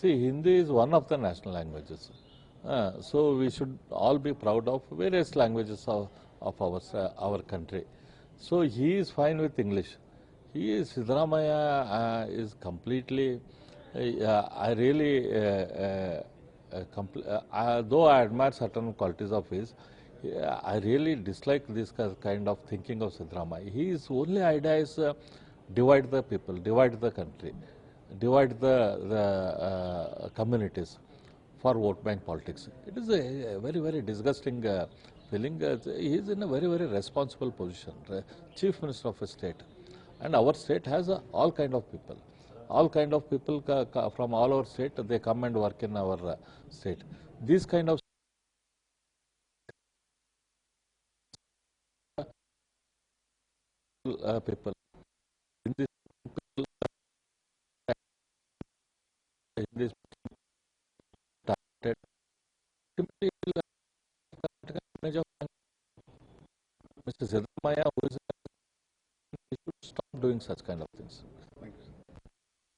See, Hindi is one of the national languages. So we should all be proud of various languages of our country. So he is fine with English. He is Siddaramaiah is completely. I really, though I admire certain qualities of his, I really dislike this kind of thinking of Siddaramaiah. His only idea is divide the people, divide the country, divide the communities for vote bank politics. It is a very, very disgusting feeling. He is in a very, very responsible position, Chief Minister of a state. And our state has all kind of people. All kind of people from all our state, they come and work in our state. These kind of people, in this targeted, simply image of Mr. Siddaramaiah, who is, he should stop doing such kind of things.